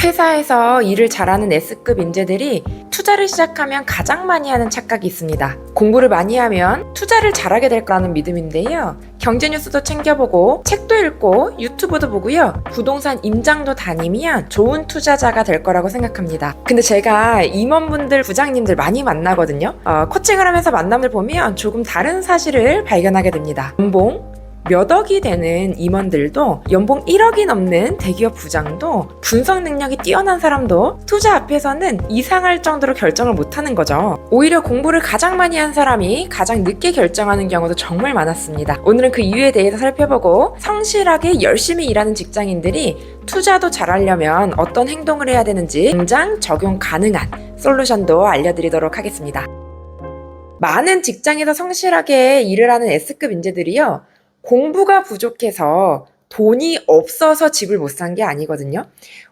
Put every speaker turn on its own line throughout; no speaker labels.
회사에서 일을 잘하는 S급 인재들이 투자를 시작하면 가장 많이 하는 착각이 있습니다. 공부를 많이 하면 투자를 잘하게 될 거라는 믿음인데요. 경제 뉴스도 챙겨보고 책도 읽고 유튜브도 보고요. 부동산 임장도 다니면 좋은 투자자가 될 거라고 생각합니다. 근데 제가 임원분들, 부장님들 많이 만나거든요. 코칭을 하면서 만남을 보면 조금 다른 사실을 발견하게 됩니다. 연봉 몇 억이 되는 임원들도, 연봉 1억이 넘는 대기업 부장도, 분석 능력이 뛰어난 사람도 투자 앞에서는 이상할 정도로 결정을 못하는 거죠. 오히려 공부를 가장 많이 한 사람이 가장 늦게 결정하는 경우도 정말 많았습니다. 오늘은 그 이유에 대해서 살펴보고 성실하게 열심히 일하는 직장인들이 투자도 잘하려면 어떤 행동을 해야 되는지 당장 적용 가능한 솔루션도 알려드리도록 하겠습니다. 많은 직장에서 성실하게 일을 하는 S급 인재들이요, 공부가 부족해서 돈이 없어서 집을 못 산 게 아니거든요.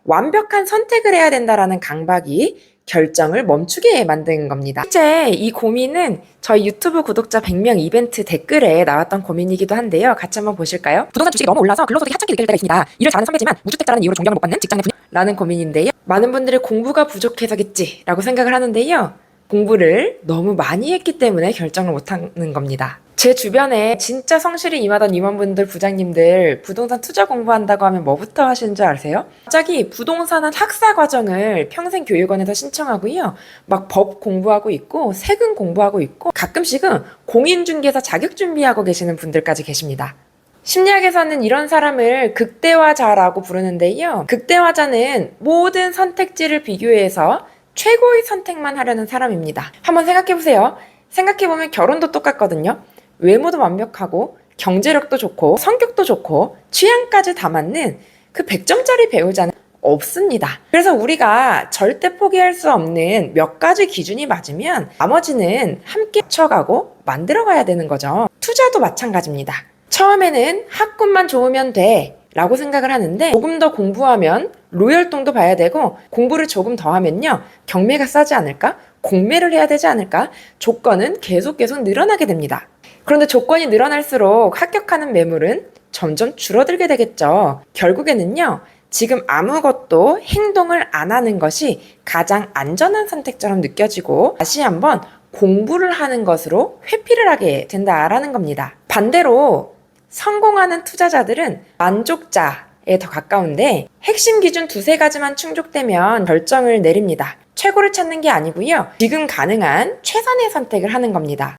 완벽한 선택을 해야 된다라는 강박이 결정을 멈추게 만든 겁니다. 실제 이 고민은 저희 유튜브 구독자 100명 이벤트 댓글에 나왔던 고민이기도 한데요. 같이 한번 보실까요? 부동산 주식이 너무 올라서 근로소득이 하찮게 느껴질 때가 있습니다. 일을 잘하는 선배지만 무주택자라는 이유로 존경을 못 받는 직장의 분야 라는 고민인데요. 많은 분들이 공부가 부족해서겠지 라고 생각을 하는데요. 공부를 너무 많이 했기 때문에 결정을 못하는 겁니다. 제 주변에 진짜 성실히 임하던 임원분들, 부장님들 부동산 투자 공부한다고 하면 뭐부터 하시는 줄 아세요? 갑자기 부동산 학사 과정을 평생교육원에서 신청하고요. 막 법 공부하고 있고 세금 공부하고 있고 가끔씩은 공인중개사 자격 준비하고 계시는 분들까지 계십니다. 심리학에서는 이런 사람을 극대화자라고 부르는데요. 극대화자는 모든 선택지를 비교해서 최고의 선택만 하려는 사람입니다. 한번 생각해보세요. 생각해보면 결혼도 똑같거든요. 외모도 완벽하고 경제력도 좋고 성격도 좋고 취향까지 다 맞는 그 100점짜리 배우자는 없습니다. 그래서 우리가 절대 포기할 수 없는 몇 가지 기준이 맞으면 나머지는 함께 합쳐가고 만들어가야 되는 거죠. 투자도 마찬가지입니다. 처음에는 학군만 좋으면 돼 라고 생각을 하는데, 조금 더 공부하면 로열동도 봐야 되고, 공부를 조금 더 하면요 경매가 싸지 않을까? 공매를 해야 되지 않을까? 조건은 계속 늘어나게 됩니다. 그런데 조건이 늘어날수록 합격하는 매물은 점점 줄어들게 되겠죠. 결국에는요, 지금 아무것도 행동을 안 하는 것이 가장 안전한 선택처럼 느껴지고 다시 한번 공부를 하는 것으로 회피를 하게 된다라는 겁니다. 반대로 성공하는 투자자들은 만족자에 더 가까운데, 핵심 기준 두세 가지만 충족되면 결정을 내립니다. 최고를 찾는 게 아니고요, 지금 가능한 최선의 선택을 하는 겁니다.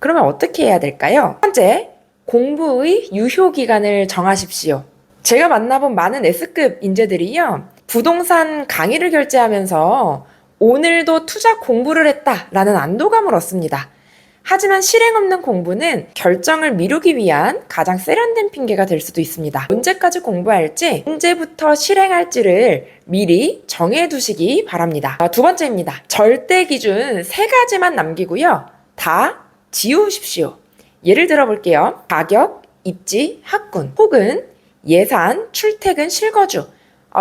그러면 어떻게 해야 될까요? 첫 번째, 공부의 유효 기간을 정하십시오. 제가 만나본 많은 S급 인재들이요, 부동산 강의를 결제하면서 오늘도 투자 공부를 했다라는 안도감을 얻습니다. 하지만 실행 없는 공부는 결정을 미루기 위한 가장 세련된 핑계가 될 수도 있습니다. 언제까지 공부할지, 언제부터 실행할지를 미리 정해두시기 바랍니다. 두 번째입니다. 절대 기준 3가지만 남기고요, 다 지우십시오. 예를 들어 볼게요. 가격, 입지, 학군, 혹은 예산, 출퇴근, 실거주.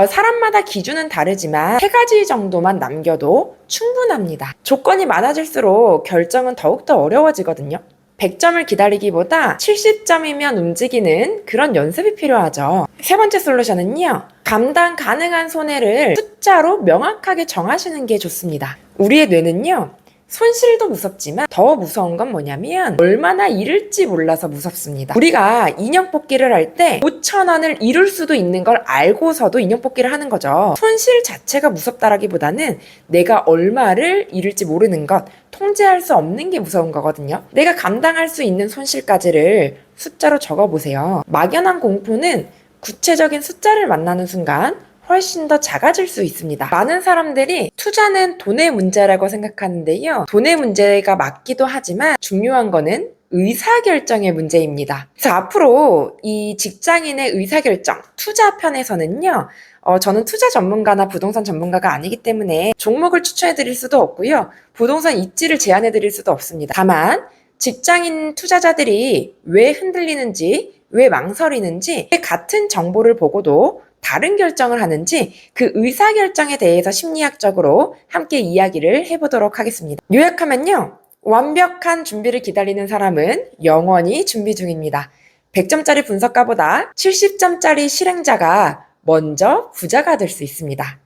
사람마다 기준은 다르지만 3가지 정도만 남겨도 충분합니다. 조건이 많아질수록 결정은 더욱더 어려워지거든요. 100점을 기다리기보다 70점이면 움직이는 그런 연습이 필요하죠. 세 번째 솔루션은요, 감당 가능한 손해를 숫자로 명확하게 정하시는 게 좋습니다. 우리의 뇌는요, 손실도 무섭지만 더 무서운 건 뭐냐면 얼마나 잃을지 몰라서 무섭습니다. 우리가 인형 뽑기를 할 때 5,000원을 잃을 수도 있는 걸 알고서도 인형 뽑기를 하는 거죠. 손실 자체가 무섭다라기보다는 내가 얼마를 잃을지 모르는 것, 통제할 수 없는 게 무서운 거거든요. 내가 감당할 수 있는 손실까지를 숫자로 적어보세요. 막연한 공포는 구체적인 숫자를 만나는 순간 훨씬 더 작아질 수 있습니다. 많은 사람들이 투자는 돈의 문제라고 생각하는데요, 돈의 문제가 맞기도 하지만 중요한 거는 의사결정의 문제입니다. 그래서 앞으로 이 직장인의 의사결정, 투자 편에서는요, 저는 투자 전문가나 부동산 전문가가 아니기 때문에 종목을 추천해 드릴 수도 없고요, 부동산 입지를 제안해 드릴 수도 없습니다. 다만 직장인 투자자들이 왜 흔들리는지, 왜 망설이는지, 같은 정보를 보고도 다른 결정을 하는지 그 의사결정에 대해서 심리학적으로 함께 이야기를 해보도록 하겠습니다. 요약하면요, 완벽한 준비를 기다리는 사람은 영원히 준비 중입니다. 100점짜리 분석가보다 70점짜리 실행자가 먼저 부자가 될 수 있습니다.